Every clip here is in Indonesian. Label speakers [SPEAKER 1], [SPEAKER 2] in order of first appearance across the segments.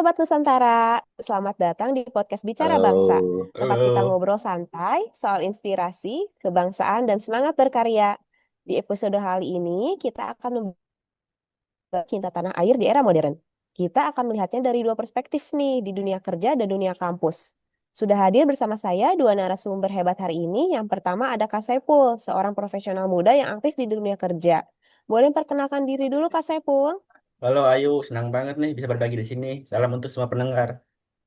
[SPEAKER 1] Sobat Nusantara, selamat datang di podcast Bicara Bangsa,
[SPEAKER 2] Halo,
[SPEAKER 1] tempat kita
[SPEAKER 3] Halo,
[SPEAKER 1] ngobrol santai soal inspirasi, kebangsaan, dan semangat berkarya. Di episode kali ini, kita akan membahas cinta tanah air di era modern. Kita akan melihatnya dari dua perspektif nih, di dunia kerja dan dunia kampus. Sudah hadir bersama saya dua narasumber hebat hari ini. Yang pertama ada Kak Saipul, seorang profesional muda yang aktif di dunia kerja. Boleh perkenalkan diri dulu Kak Saipul?
[SPEAKER 3] halo Ayu, senang banget nih bisa berbagi di sini. Salam untuk semua pendengar.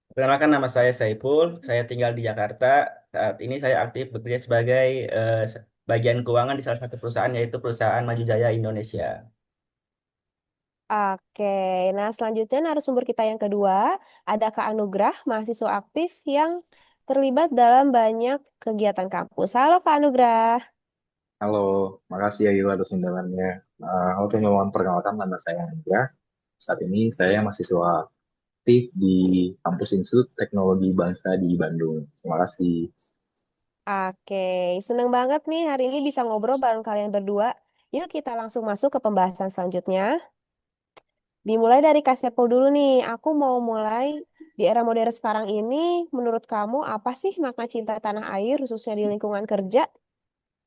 [SPEAKER 3] Perkenalkan nama saya Saipul, saya tinggal di Jakarta. Saat ini saya aktif bekerja sebagai bagian keuangan di salah satu perusahaan yaitu perusahaan Maju Jaya Indonesia.
[SPEAKER 1] Oke, nah selanjutnya narasumber kita yang kedua ada Kak Anugrah, mahasiswa aktif yang terlibat dalam banyak kegiatan kampus. Halo Kak Anugrah.
[SPEAKER 2] halo, makasih Ayu atas undangannya. Untuk memperkenalkan nama saya Andra. Saat ini saya mahasiswa aktif di Kampus Institut Teknologi Bangsa di Bandung. Terima kasih.
[SPEAKER 1] Oke, seneng banget nih hari ini bisa ngobrol bareng kalian berdua. Yuk kita langsung masuk ke pembahasan selanjutnya. Dimulai dari Kak Sepul dulu nih. Aku mau mulai di era modern sekarang ini. Menurut kamu apa sih makna cinta tanah air khususnya di lingkungan kerja?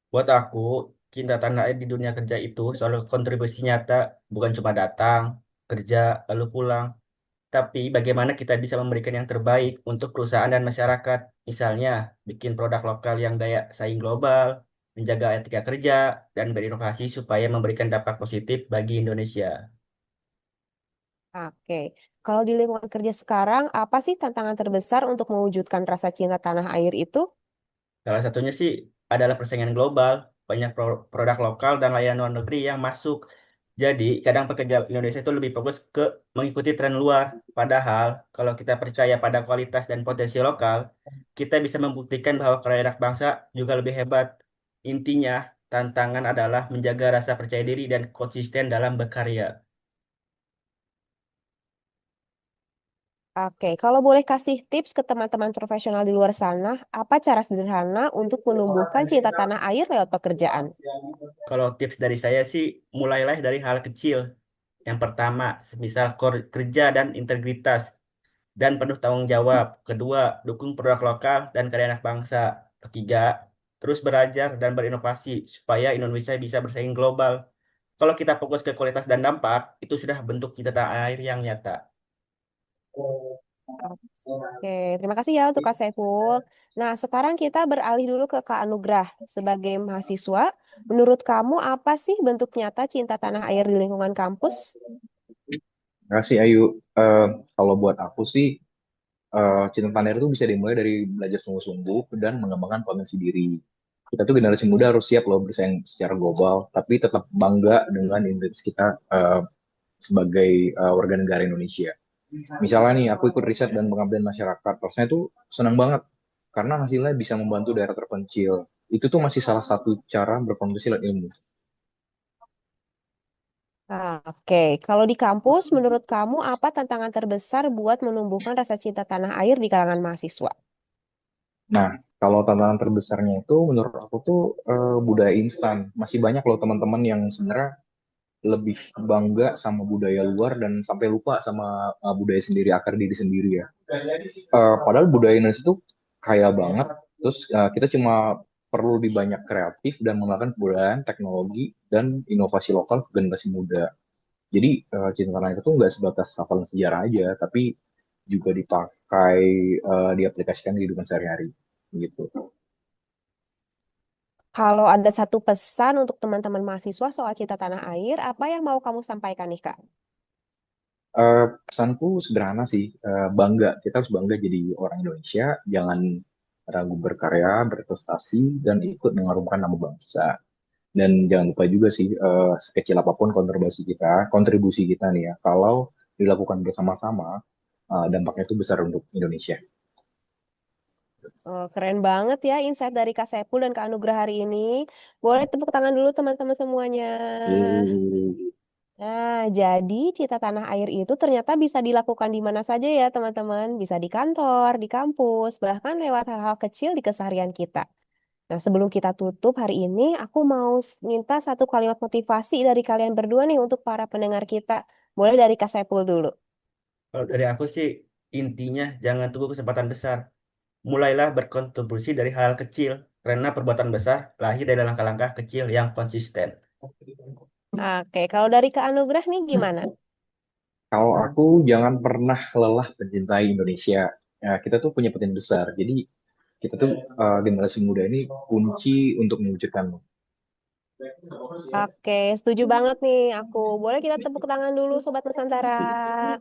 [SPEAKER 3] Buat aku, cinta tanah air di dunia kerja itu soal kontribusi nyata, bukan cuma datang, kerja, lalu pulang. Tapi bagaimana kita bisa memberikan yang terbaik untuk perusahaan dan masyarakat, misalnya bikin produk lokal yang daya saing global, menjaga etika kerja, dan berinovasi supaya memberikan dampak positif bagi Indonesia.
[SPEAKER 1] Oke, kalau di lingkungan kerja sekarang, apa sih tantangan terbesar untuk mewujudkan rasa cinta tanah air itu?
[SPEAKER 3] Salah satunya sih adalah persaingan global, banyak produk lokal dan layanan luar negeri yang masuk. Jadi, kadang pekerja Indonesia itu lebih fokus ke mengikuti tren luar. Padahal, kalau kita percaya pada kualitas dan potensi lokal, kita bisa membuktikan bahwa karya anak bangsa juga lebih hebat. Intinya, tantangan adalah menjaga rasa percaya diri dan konsisten dalam berkarya.
[SPEAKER 1] Oke, kalau boleh kasih tips ke teman-teman profesional di luar sana, apa cara sederhana untuk menumbuhkan cinta tanah air lewat pekerjaan?
[SPEAKER 3] Kalau tips dari saya sih, mulailah dari hal kecil. Yang pertama, semisal kerja dan integritas dan penuh tanggung jawab. Kedua, dukung produk lokal dan karya anak bangsa. Ketiga, terus belajar dan berinovasi supaya Indonesia bisa bersaing global. Kalau kita fokus ke kualitas dan dampak, itu sudah bentuk cita air yang nyata.
[SPEAKER 1] Oke, terima kasih ya untuk Kak Saiful. Nah, sekarang kita beralih dulu ke Kak Anugrah. Sebagai mahasiswa, menurut kamu apa sih bentuk nyata cinta tanah air di lingkungan kampus?
[SPEAKER 2] Terima kasih Ayu. Eh, Kalau buat aku sih, cinta tanah air itu bisa dimulai dari belajar sungguh-sungguh dan mengembangkan potensi diri. Kita tuh generasi muda harus siap loh bersaing secara global, tapi tetap bangga dengan identitas kita sebagai warga negara Indonesia. Misalnya nih, aku ikut riset dan pengabdian masyarakat. Rasanya tuh senang banget karena hasilnya bisa membantu daerah terpencil. Itu tuh masih salah satu cara berkontribusi lewat ilmu.
[SPEAKER 1] Oke, kalau di kampus, menurut kamu apa tantangan terbesar buat menumbuhkan rasa cinta tanah air di kalangan mahasiswa?
[SPEAKER 2] Nah, kalau tantangan terbesarnya itu menurut aku tuh budaya instan. Masih banyak loh teman-teman yang sebenarnya lebih bangga sama budaya luar dan sampai lupa sama budaya sendiri, akar diri sendiri ya. Padahal budaya Indonesia tuh kaya banget. Terus kita cuma perlu di banyak kreatif dan menggunakan kebudayaan, teknologi, dan inovasi lokal ke generasi muda. Jadi cinta tanah air itu nggak sebatas hafalan sejarah aja, tapi juga dipakai, diaplikasikan di kehidupan sehari-hari. Gitu.
[SPEAKER 1] Kalau ada satu pesan untuk teman-teman mahasiswa soal cinta tanah air, apa yang mau kamu sampaikan nih, Kak?
[SPEAKER 2] Pesanku sederhana sih, bangga. Kita harus bangga jadi orang Indonesia, jangan ragu berkarya, berprestasi, dan ikut mengharumkan nama bangsa. Dan jangan lupa juga sih, sekecil apapun kontribusi kita nih ya, kalau dilakukan bersama-sama, dampaknya itu besar untuk Indonesia.
[SPEAKER 1] Oh, keren banget ya insight dari Kak Sepul dan Kak Anugrah hari ini. Boleh tepuk tangan dulu teman-teman semuanya.
[SPEAKER 2] Yeay.
[SPEAKER 1] Nah, jadi cita tanah air itu ternyata bisa dilakukan di mana saja ya teman-teman. Bisa di kantor, di kampus, bahkan lewat hal-hal kecil di keseharian kita. Nah, sebelum kita tutup hari ini, aku mau minta satu kalimat motivasi dari kalian berdua nih untuk para pendengar kita. Boleh dari Kak Sepul dulu.
[SPEAKER 3] Kalau dari aku sih intinya jangan tunggu kesempatan besar. Mulailah berkontribusi dari hal kecil karena perbuatan besar lahir dari langkah-langkah kecil yang konsisten.
[SPEAKER 1] Oke, kalau dari Kak Anugrah nih gimana?
[SPEAKER 2] Kalau aku jangan pernah lelah mencintai Indonesia. Ya, kita tuh punya potensi besar. Jadi kita tuh generasi muda ini kunci untuk mewujudkannya.
[SPEAKER 1] Oke, setuju banget nih aku. Boleh kita tepuk tangan dulu Sobat Nusantara.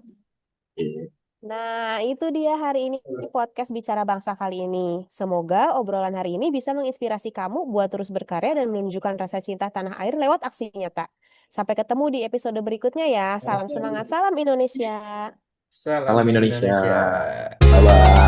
[SPEAKER 1] Nah, itu dia hari ini podcast Bicara Bangsa kali ini. Semoga obrolan hari ini bisa menginspirasi kamu buat terus berkarya dan menunjukkan rasa cinta tanah air lewat aksi nyata. Sampai ketemu di episode berikutnya ya. Salam semangat, salam Indonesia.
[SPEAKER 3] Salam
[SPEAKER 2] Salam Indonesia.
[SPEAKER 3] Indonesia.
[SPEAKER 2] Bye bye.